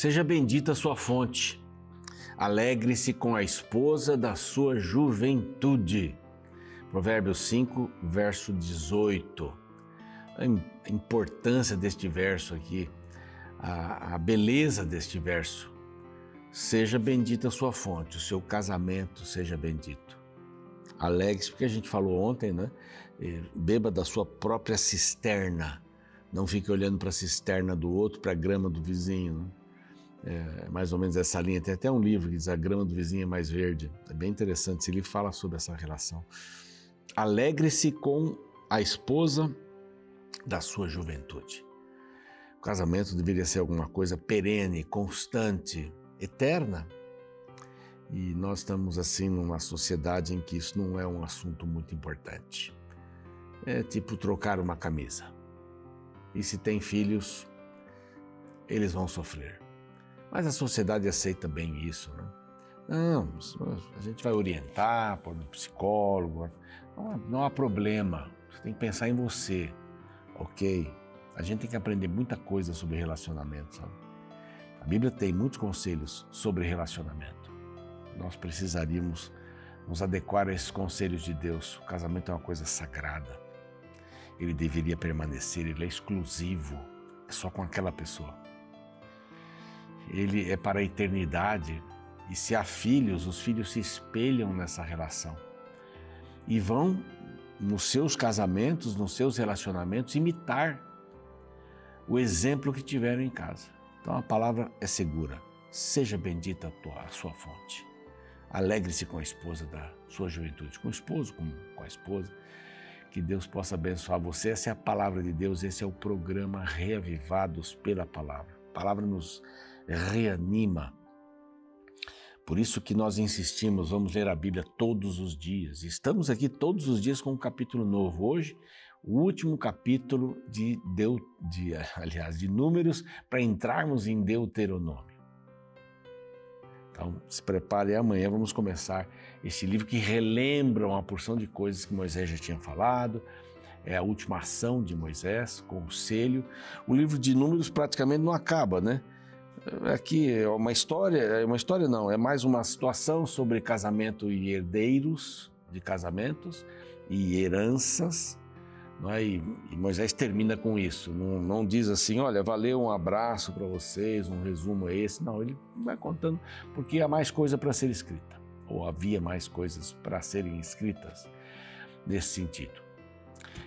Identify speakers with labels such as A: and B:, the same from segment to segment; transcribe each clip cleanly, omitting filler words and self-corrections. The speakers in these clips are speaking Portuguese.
A: Seja bendita a sua fonte. Alegre-se com a esposa da sua juventude. Provérbios 5, verso 18. A importância deste verso aqui, a beleza deste verso. Seja bendita a sua fonte, o seu casamento seja bendito. Alegre-se, porque a gente falou ontem, né? Beba da sua própria cisterna. Não fique olhando para a cisterna do outro, para a grama do vizinho, né? É mais ou menos essa linha. Tem até um livro que diz a grama do vizinho é mais verde. É bem interessante, esse livro fala sobre essa relação. Alegre-se com a esposa da sua juventude. O casamento deveria ser alguma coisa perene, constante, eterna. E nós estamos assim numa sociedade em que isso não é um assunto muito importante. É tipo trocar uma camisa. E se tem filhos, eles vão sofrer. Mas a sociedade aceita bem isso, né? Não, a gente vai orientar, pôr no psicólogo, não há problema, você tem que pensar em você, ok? A gente tem que aprender muita coisa sobre relacionamento, sabe? A Bíblia tem muitos conselhos sobre relacionamento. Nós precisaríamos nos adequar a esses conselhos de Deus. O casamento é uma coisa sagrada. Ele deveria permanecer, ele é exclusivo, é só com aquela pessoa. Ele é para a eternidade e se há filhos, os filhos se espelham nessa relação e vão nos seus casamentos, nos seus relacionamentos, imitar o exemplo que tiveram em casa. Então a palavra é segura. Seja bendita a sua fonte. Alegre-se com a esposa da sua juventude, com o esposo, com a esposa. Que Deus possa abençoar você. Essa é a palavra de Deus, esse é o programa Reavivados pela Palavra. A palavra nos reanima. Por isso que nós insistimos, vamos ler a Bíblia todos os dias. Estamos aqui todos os dias com um capítulo novo. Hoje, o último capítulo de Números, para entrarmos em Deuteronômio. Então, se prepare, amanhã vamos começar esse livro que relembra uma porção de coisas que Moisés já tinha falado. É a última ação de Moisés, conselho. O livro de Números praticamente não acaba, né? Aqui é uma história não, é mais uma situação sobre casamento e herdeiros de casamentos e heranças, não é? E Moisés termina com isso, não diz assim, olha, valeu, um abraço para vocês, um resumo é esse, não, ele vai contando porque há mais coisa para ser escrita, ou havia mais coisas para serem escritas nesse sentido.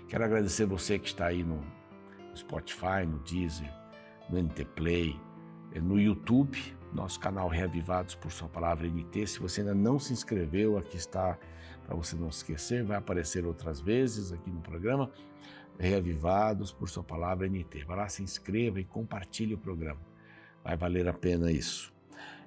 A: Quero agradecer você que está aí no Spotify, no Deezer, no NT Play, no YouTube, nosso canal Reavivados por Sua Palavra NT. Se você ainda não se inscreveu, aqui está para você não esquecer, vai aparecer outras vezes aqui no programa, Reavivados por Sua Palavra NT. Vai lá, se inscreva e compartilhe o programa, vai valer a pena isso.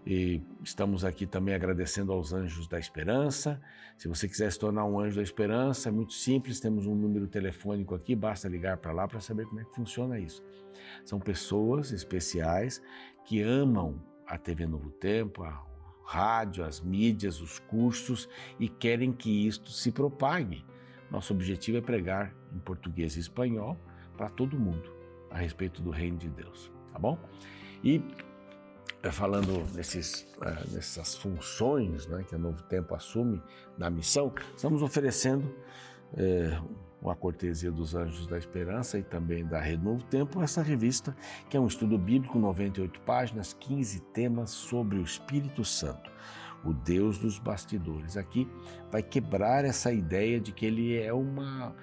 A: E estamos aqui também agradecendo aos Anjos da Esperança. Se você quiser se tornar um Anjo da Esperança, é muito simples, temos um número telefônico aqui, basta ligar para lá para saber como é que funciona isso. São pessoas especiais que amam a TV Novo Tempo, a rádio, as mídias, os cursos e querem que isto se propague. Nosso objetivo é pregar em português e espanhol para todo mundo a respeito do Reino de Deus, tá bom? E falando nessas funções, né, que a Novo Tempo assume na missão, estamos oferecendo uma cortesia dos Anjos da Esperança e também da Rede Novo Tempo, essa revista que é um estudo bíblico, 98 páginas, 15 temas sobre o Espírito Santo, o Deus dos bastidores. Aqui vai quebrar essa ideia de que ele é uma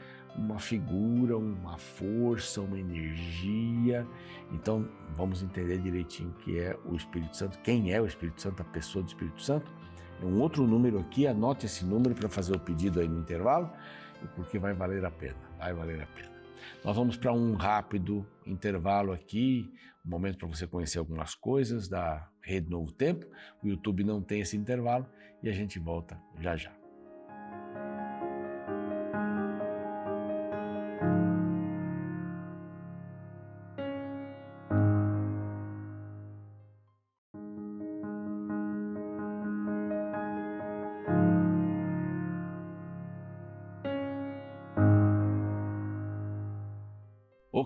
A: figura, uma força, uma energia. Então, vamos entender direitinho o que é o Espírito Santo, quem é o Espírito Santo, a pessoa do Espírito Santo. É um outro número aqui, anote esse número para fazer o pedido aí no intervalo, porque vai valer a pena, vai valer a pena. Nós vamos para um rápido intervalo aqui, um momento para você conhecer algumas coisas da Rede Novo Tempo. O YouTube não tem esse intervalo e a gente volta já já.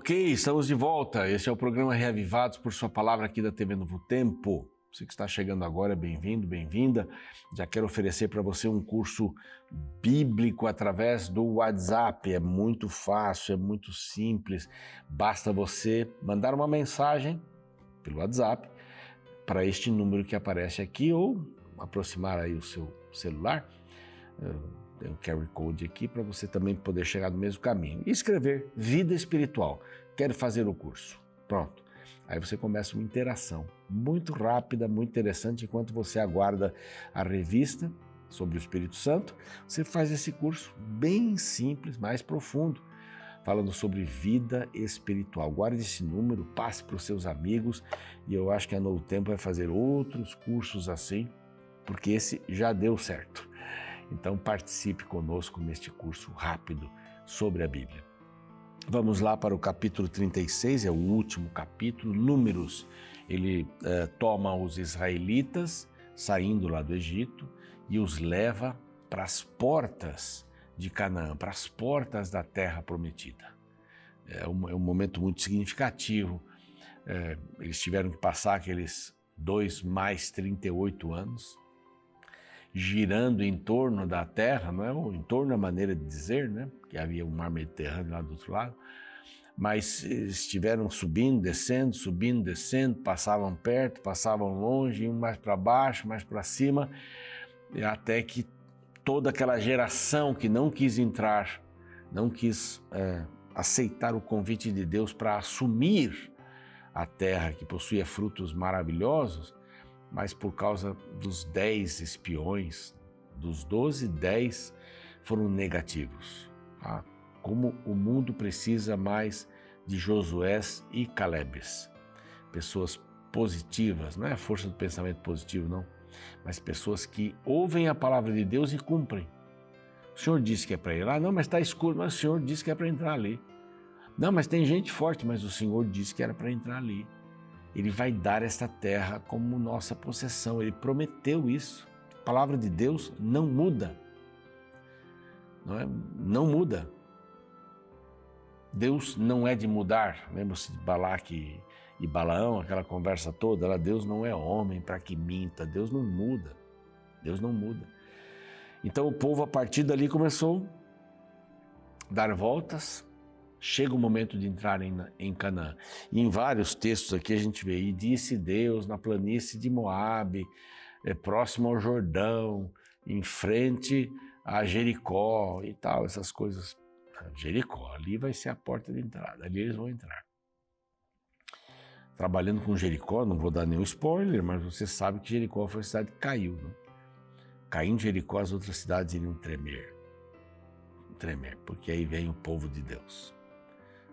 A: Ok, estamos de volta. Este é o programa Reavivados por sua palavra aqui da TV Novo Tempo. Você que está chegando agora, bem-vindo, bem-vinda. Já quero oferecer para você um curso bíblico através do WhatsApp. É muito fácil, é muito simples. Basta você mandar uma mensagem pelo WhatsApp para este número que aparece aqui ou aproximar aí o seu celular. Tem um QR Code aqui para você também poder chegar no mesmo caminho. E escrever Vida Espiritual. Quero fazer o curso. Pronto. Aí você começa uma interação muito rápida, muito interessante. Enquanto você aguarda a revista sobre o Espírito Santo, você faz esse curso bem simples, mais profundo, falando sobre vida espiritual. Guarde esse número, passe para os seus amigos e eu acho que a Novo Tempo vai fazer outros cursos assim, porque esse já deu certo. Então participe conosco neste curso rápido sobre a Bíblia. Vamos lá para o capítulo 36, é o último capítulo, Números. Ele toma os israelitas saindo lá do Egito e os leva para as portas de Canaã, para as portas da terra prometida. É um momento muito significativo. Eles tiveram que passar aqueles 2 mais 38 anos, girando em torno da terra, não é? Ou em torno da maneira de dizer, né? Que havia o mar Mediterrâneo lá do outro lado, mas estiveram subindo, descendo, passavam perto, passavam longe, iam mais para baixo, mais para cima, até que toda aquela geração que não quis entrar, não quis aceitar o convite de Deus para assumir a terra que possuía frutos maravilhosos, mas por causa dos 10 espiões, dos 12, 10 foram negativos. Tá? Como o mundo precisa mais de Josués e Calebes. Pessoas positivas, não é a força do pensamento positivo, não, mas pessoas que ouvem a palavra de Deus e cumprem. O Senhor disse que é para ir lá, não, mas está escuro, mas o Senhor disse que é para entrar ali. Não, mas tem gente forte, mas o Senhor disse que era para entrar ali. Ele vai dar esta terra como nossa possessão. Ele prometeu isso. A palavra de Deus não muda. Não é? Não muda. Deus não é de mudar. Lembra-se de Balaque e Balaão, aquela conversa toda? Lá, Deus não é homem para que minta. Deus não muda. Deus não muda. Então o povo, a partir dali, começou a dar voltas. Chega o momento de entrar em Canaã. E em vários textos aqui a gente vê, e disse Deus na planície de Moabe, próximo ao Jordão, em frente a Jericó e tal, essas coisas. Jericó, ali vai ser a porta de entrada, ali eles vão entrar. Trabalhando com Jericó, não vou dar nenhum spoiler, mas você sabe que Jericó foi a cidade que caiu, né? Caindo Jericó, as outras cidades iriam tremer, porque aí vem o povo de Deus.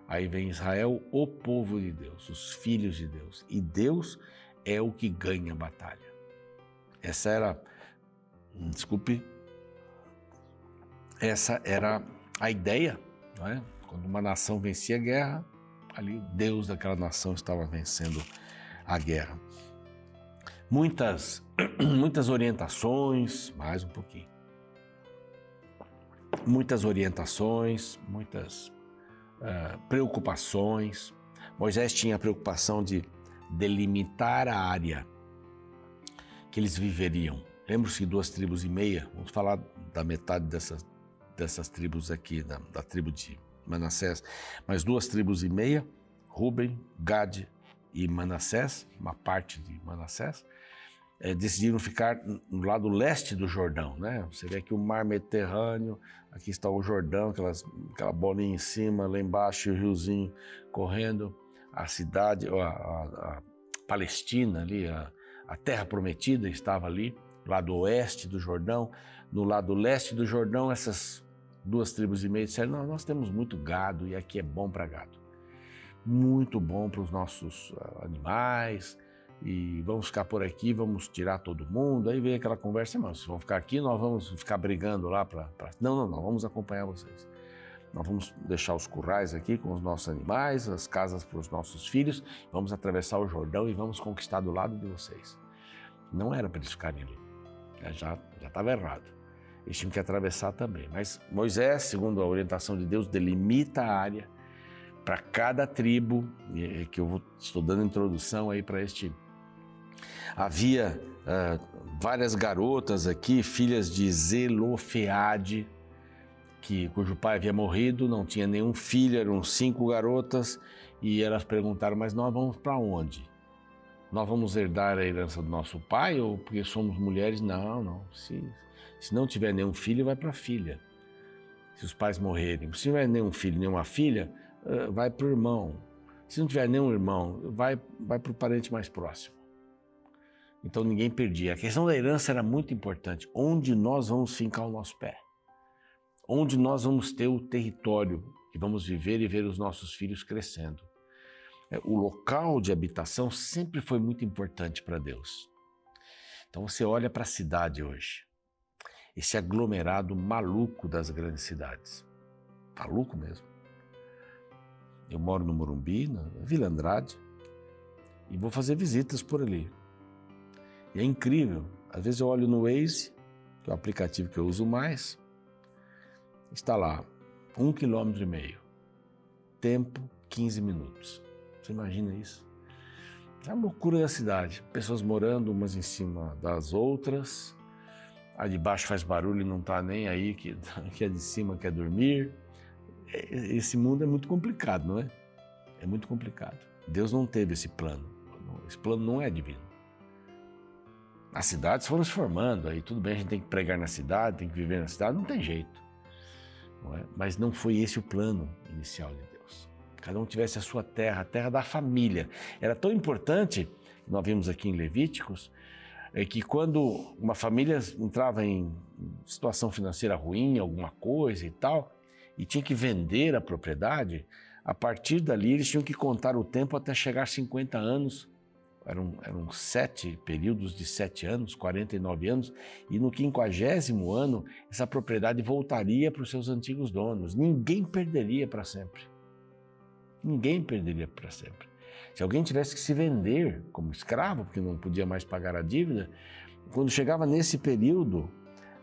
A: Aí vem Israel, o povo de Deus, os filhos de Deus. E Deus é o que ganha a batalha. Essa era a ideia, não é? Quando uma nação vencia a guerra, ali o Deus daquela nação estava vencendo a guerra. Muitas orientações, mais um pouquinho. Muitas orientações, muitas preocupações. Moisés tinha a preocupação de delimitar a área que eles viveriam. Lembra-se de 2,5 tribos, vamos falar da metade dessas tribos aqui, da tribo de Manassés, mas 2,5 tribos, Ruben, Gade e Manassés, uma parte de Manassés, decidiram ficar no lado leste do Jordão, né? Você vê aqui o mar Mediterrâneo, aqui está o Jordão, aquela bolinha em cima, lá embaixo o riozinho correndo, a cidade, a Palestina ali, a terra prometida estava ali, lado oeste do Jordão. No lado leste do Jordão, essas 2,5 tribos disseram, não, nós temos muito gado e aqui é bom para gado. Muito bom para os nossos animais, e vamos ficar por aqui, vamos tirar todo mundo. Aí veio aquela conversa, mas vocês vão ficar aqui, nós vamos ficar brigando lá para... Não, vamos acompanhar vocês. Nós vamos deixar os currais aqui com os nossos animais, as casas para os nossos filhos, vamos atravessar o Jordão e vamos conquistar do lado de vocês. Não era para eles ficarem ali, já estava errado. Eles tinham que atravessar também. Mas Moisés, segundo a orientação de Deus, delimita a área para cada tribo, que estou dando introdução aí para havia várias garotas aqui, filhas de Zelofeade, cujo pai havia morrido, não tinha nenhum filho, eram 5 garotas, e elas perguntaram, mas nós vamos para onde? Nós vamos herdar a herança do nosso pai ou porque somos mulheres? Não. Se não tiver nenhum filho, vai para a filha. Se os pais morrerem. Se não tiver nenhum filho, nenhuma filha, vai para o irmão. Se não tiver nenhum irmão, vai para o parente mais próximo. Então ninguém perdia. A questão da herança era muito importante. Onde nós vamos fincar o nosso pé? Onde nós vamos ter o território que vamos viver e ver os nossos filhos crescendo? O local de habitação sempre foi muito importante para Deus. Então você olha para a cidade hoje, esse aglomerado maluco das grandes cidades. Maluco mesmo. Eu moro no Morumbi, na Vila Andrade, e vou fazer visitas por ali. E é incrível. Às vezes eu olho no Waze, que é o aplicativo que eu uso mais, está lá, 1,5 km. Tempo, 15 minutos. Você imagina isso? É a loucura da cidade. Pessoas morando umas em cima das outras. A de baixo faz barulho e não está nem aí, que a de cima quer dormir. Esse mundo é muito complicado, não é? É muito complicado. Deus não teve esse plano. Esse plano não é divino. As cidades foram se formando, aí tudo bem, a gente tem que pregar na cidade, tem que viver na cidade, não tem jeito. Não é? Mas não foi esse o plano inicial de Deus. Cada um tivesse a sua terra, a terra da família. Era tão importante, nós vimos aqui em Levíticos, que quando uma família entrava em situação financeira ruim, alguma coisa e tal, e tinha que vender a propriedade, a partir dali eles tinham que contar o tempo até chegar a 50 anos. Eram 7 períodos de 7 anos, 49 anos, e no 50º ano essa propriedade voltaria para os seus antigos donos. Ninguém perderia para sempre. Ninguém perderia para sempre. Se alguém tivesse que se vender como escravo, porque não podia mais pagar a dívida, quando chegava nesse período,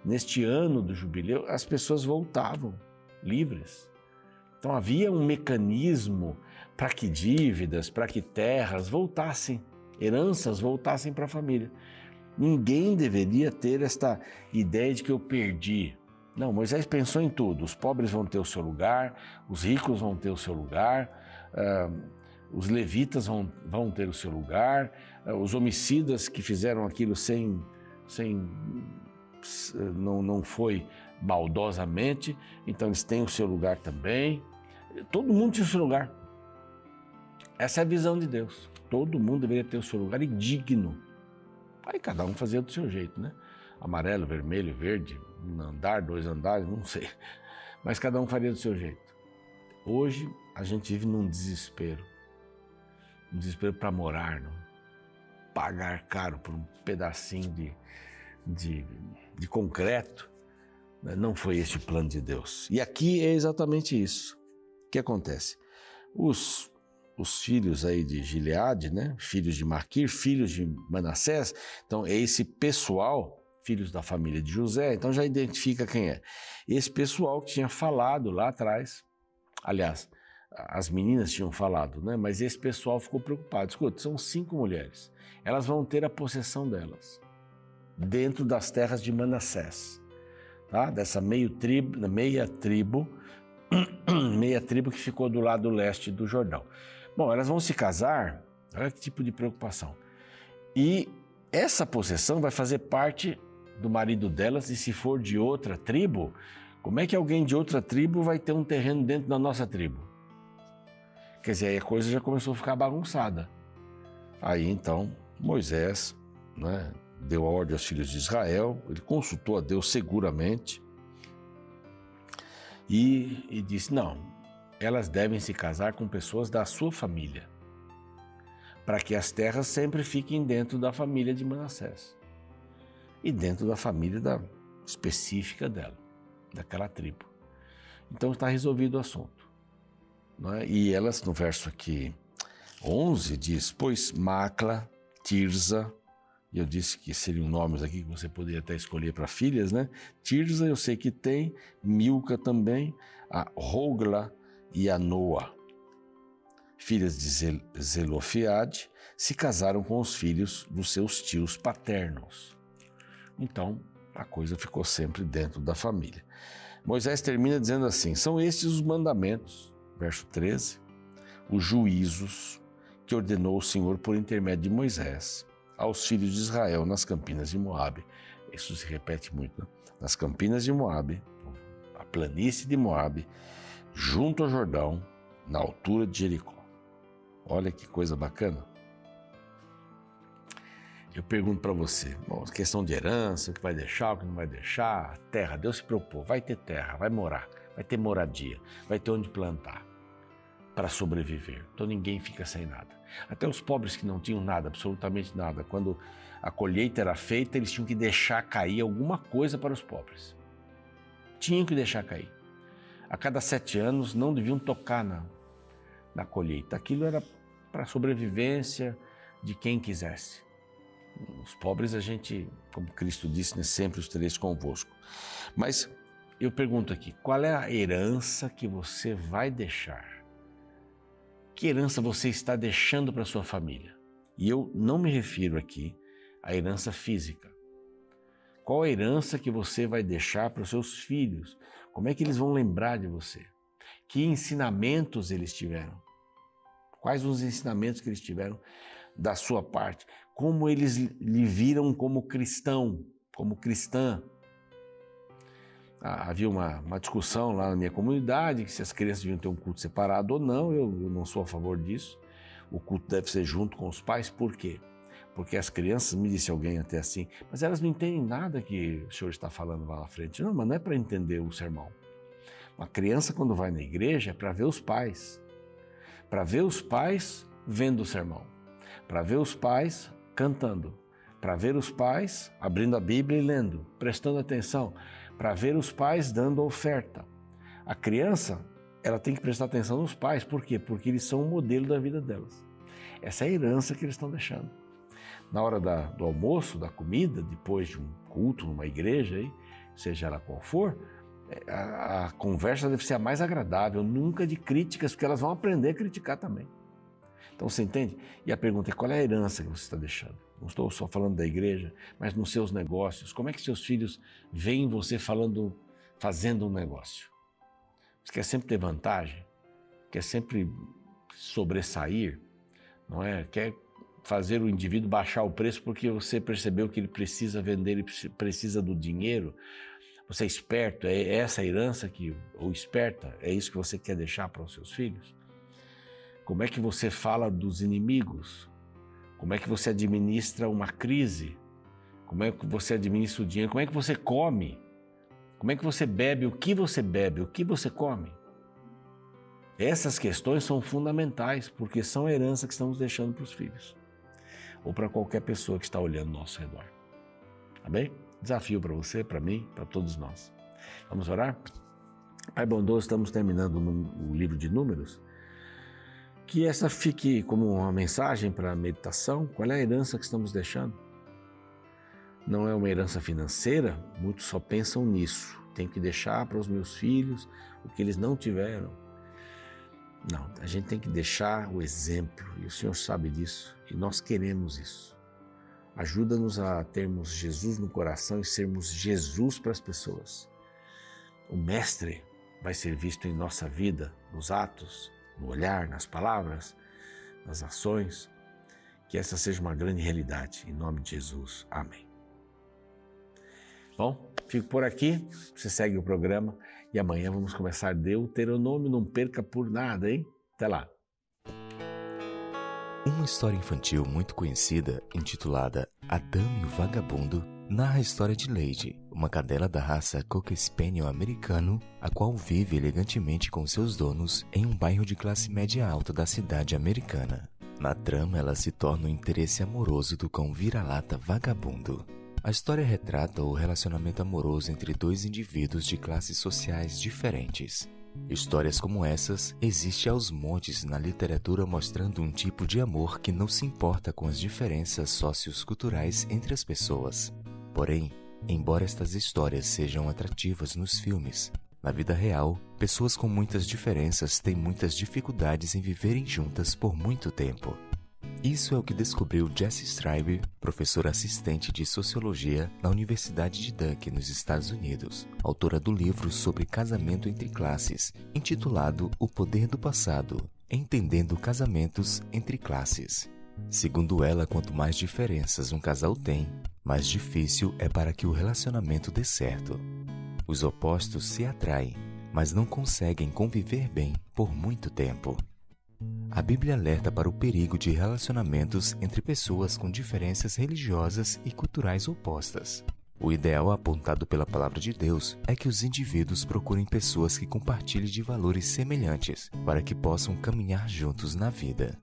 A: neste ano do jubileu, as pessoas voltavam livres. Então havia um mecanismo para que dívidas, para que terras voltassem, heranças voltassem para a família. Ninguém deveria ter esta ideia de que eu perdi. Não, Moisés pensou em tudo. Os pobres vão ter o seu lugar, os ricos vão ter o seu lugar, os levitas vão ter o seu lugar, os homicidas que fizeram aquilo não foi maldosamente, então eles têm o seu lugar também. Todo mundo tinha o seu lugar. Essa é a visão de Deus. Todo mundo deveria ter o seu lugar e digno. Aí cada um fazia do seu jeito, né? Amarelo, vermelho, verde, um andar, 2 andares, não sei. Mas cada um faria do seu jeito. Hoje a gente vive num desespero. Um desespero para morar, não? Pagar caro por um pedacinho de concreto. Não foi esse o plano de Deus. E aqui é exatamente isso. O que acontece? Os filhos aí de Gileade, né? Filhos de Maquir, filhos de Manassés, então é esse pessoal, filhos da família de José, então já identifica quem é. Esse pessoal que tinha falado lá atrás, aliás, as meninas tinham falado, né? Mas esse pessoal ficou preocupado. Escuta, são 5 mulheres, elas vão ter a possessão delas, dentro das terras de Manassés, tá? Dessa meia tribo que ficou do lado leste do Jordão. Bom, elas vão se casar, olha que tipo de preocupação. E essa possessão vai fazer parte do marido delas, e se for de outra tribo, como é que alguém de outra tribo vai ter um terreno dentro da nossa tribo? Quer dizer, aí a coisa já começou a ficar bagunçada. Aí então Moisés, né, deu a ordem aos filhos de Israel, ele consultou a Deus seguramente e disse, não, elas devem se casar com pessoas da sua família, para que as terras sempre fiquem dentro da família de Manassés e dentro da família específica dela, daquela tribo. Então está resolvido o assunto. Não é? E elas, no verso aqui 11, diz, pois Macla, Tirza, e eu disse que seriam nomes aqui que você poderia até escolher para filhas, né? Tirza eu sei que tem, Milca também, a Rogla e a Noa. filhas de Zelofeade, se casaram com os filhos dos seus tios paternos. Então, a coisa ficou sempre dentro da família. Moisés termina dizendo assim: são estes os mandamentos, verso 13, os juízos que ordenou o Senhor por intermédio de Moisés aos filhos de Israel nas campinas de Moabe. Isso se repete muito, né? Nas campinas de Moabe, a planície de Moabe, junto ao Jordão, na altura de Jericó. Olha que coisa bacana. Eu pergunto para você, questão de herança, o que vai deixar, o que não vai deixar, terra, Deus se propôs, vai ter terra, vai morar, vai ter moradia, vai ter onde plantar para sobreviver. Então ninguém fica sem nada. Até os pobres que não tinham nada, absolutamente nada, quando a colheita era feita, eles tinham que deixar cair alguma coisa para os pobres. Tinham que deixar cair. A cada 7 anos não deviam tocar na colheita. Aquilo era para a sobrevivência de quem quisesse. Os pobres a gente, como Cristo disse, né, sempre os tereis convosco. Mas eu pergunto aqui, qual é a herança que você vai deixar? Que herança você está deixando para sua família? E eu não me refiro aqui à herança física. Qual a herança que você vai deixar para os seus filhos? Como é que eles vão lembrar de você? Que ensinamentos eles tiveram? Quais os ensinamentos que eles tiveram da sua parte? Como eles lhe viram como cristão, como cristã? Havia uma discussão lá na minha comunidade, que se as crianças deviam ter um culto separado ou não. Eu não sou a favor disso. O culto deve ser junto com os pais. Por quê? Porque as crianças, me disse alguém até assim, mas elas não entendem nada que o senhor está falando lá na frente. Não, mas não é para entender o sermão. Uma criança, quando vai na igreja, é para ver os pais. Para ver os pais vendo o sermão. Para ver os pais cantando. Para ver os pais abrindo a Bíblia e lendo, prestando atenção. Para ver os pais dando oferta. A criança, ela tem que prestar atenção nos pais. Por quê? Porque eles são o modelo da vida delas. Essa é a herança que eles estão deixando. Na hora do almoço, da comida, depois de um culto, numa igreja, aí, seja ela qual for, a conversa deve ser a mais agradável, nunca de críticas, porque elas vão aprender a criticar também. Então você entende? E a pergunta é: qual é a herança que você está deixando? Não estou só falando da igreja, mas nos seus negócios. Como é que seus filhos veem você fazendo um negócio? Você quer sempre ter vantagem? Quer sempre sobressair? Não é? Quer fazer o indivíduo baixar o preço porque você percebeu que ele precisa vender, ele precisa do dinheiro? Você é esperto? É essa a herança ou esperta? É isso que você quer deixar para os seus filhos? Como é que você fala dos inimigos? Como é que você administra uma crise? Como é que você administra o dinheiro? Como é que você come? Como é que você bebe? O que você bebe? O que você come? Essas questões são fundamentais, porque são a herança que estamos deixando para os filhos. Ou para qualquer pessoa que está olhando ao nosso redor. Tá bem? Desafio para você, para mim, para todos nós. Vamos orar? Pai bondoso, estamos terminando o livro de Números. Que essa fique como uma mensagem para a meditação. Qual é a herança que estamos deixando? Não é uma herança financeira? Muitos só pensam nisso. Tenho que deixar para os meus filhos o que eles não tiveram. Não, a gente tem que deixar o exemplo, e o Senhor sabe disso, e nós queremos isso. Ajuda-nos a termos Jesus no coração e sermos Jesus para as pessoas. O Mestre vai ser visto em nossa vida, nos atos, no olhar, nas palavras, nas ações. Que essa seja uma grande realidade, em nome de Jesus. Amém. Bom, fico por aqui, você segue o programa e amanhã vamos começar Deuteronômio, não perca por nada, hein? Até lá!
B: Uma história infantil muito conhecida, intitulada Adão e o Vagabundo, narra a história de Lady, uma cadela da raça Cocker Spaniel americano, a qual vive elegantemente com seus donos em um bairro de classe média alta da cidade americana. Na trama, ela se torna o interesse amoroso do cão vira-lata vagabundo. A história retrata o relacionamento amoroso entre dois indivíduos de classes sociais diferentes. Histórias como essas existem aos montes na literatura, mostrando um tipo de amor que não se importa com as diferenças socioculturais entre as pessoas. Porém, embora estas histórias sejam atrativas nos filmes, Na vida real, pessoas com muitas diferenças têm muitas dificuldades em viverem juntas por muito tempo. Isso é o que descobriu Jessie Streiber, professora assistente de Sociologia na Universidade de Duke, nos Estados Unidos, autora do livro sobre casamento entre classes, intitulado O Poder do Passado, Entendendo Casamentos entre Classes. Segundo ela, quanto mais diferenças um casal tem, mais difícil é para que o relacionamento dê certo. Os opostos se atraem, mas não conseguem conviver bem por muito tempo. A Bíblia alerta para o perigo de relacionamentos entre pessoas com diferenças religiosas e culturais opostas. O ideal apontado pela Palavra de Deus é que os indivíduos procurem pessoas que compartilhem de valores semelhantes para que possam caminhar juntos na vida.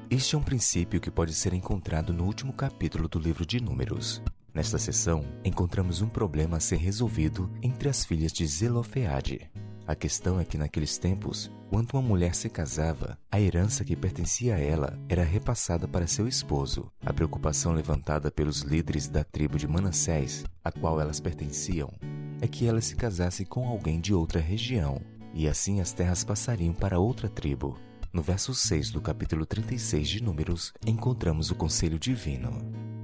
B: Este é um princípio que pode ser encontrado no último capítulo do livro de Números. Nesta seção, encontramos um problema a ser resolvido entre as filhas de Zelofeade. A questão é que naqueles tempos, quando uma mulher se casava, a herança que pertencia a ela era repassada para seu esposo. A preocupação levantada pelos líderes da tribo de Manassés, a qual elas pertenciam, é que ela se casasse com alguém de outra região, e assim as terras passariam para outra tribo. No verso 6 do capítulo 36 de Números, encontramos o conselho divino.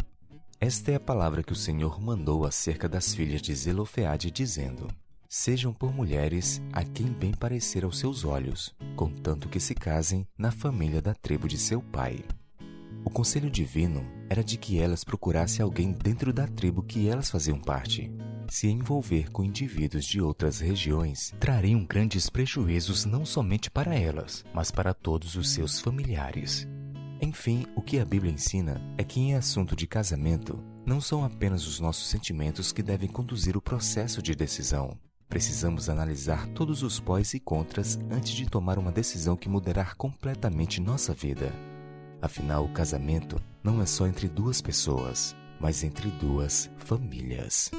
B: Esta é a palavra que o Senhor mandou acerca das filhas de Zelofeade, dizendo: sejam por mulheres a quem bem parecer aos seus olhos, contanto que se casem na família da tribo de seu pai. O conselho divino era de que elas procurassem alguém dentro da tribo que elas faziam parte. Se envolver com indivíduos de outras regiões trariam grandes prejuízos não somente para elas, mas para todos os seus familiares. Enfim, o que a Bíblia ensina é que em assunto de casamento, não são apenas os nossos sentimentos que devem conduzir o processo de decisão. Precisamos analisar todos os pós e contras antes de tomar uma decisão que mudará completamente nossa vida. Afinal, o casamento não é só entre duas pessoas, mas entre duas famílias.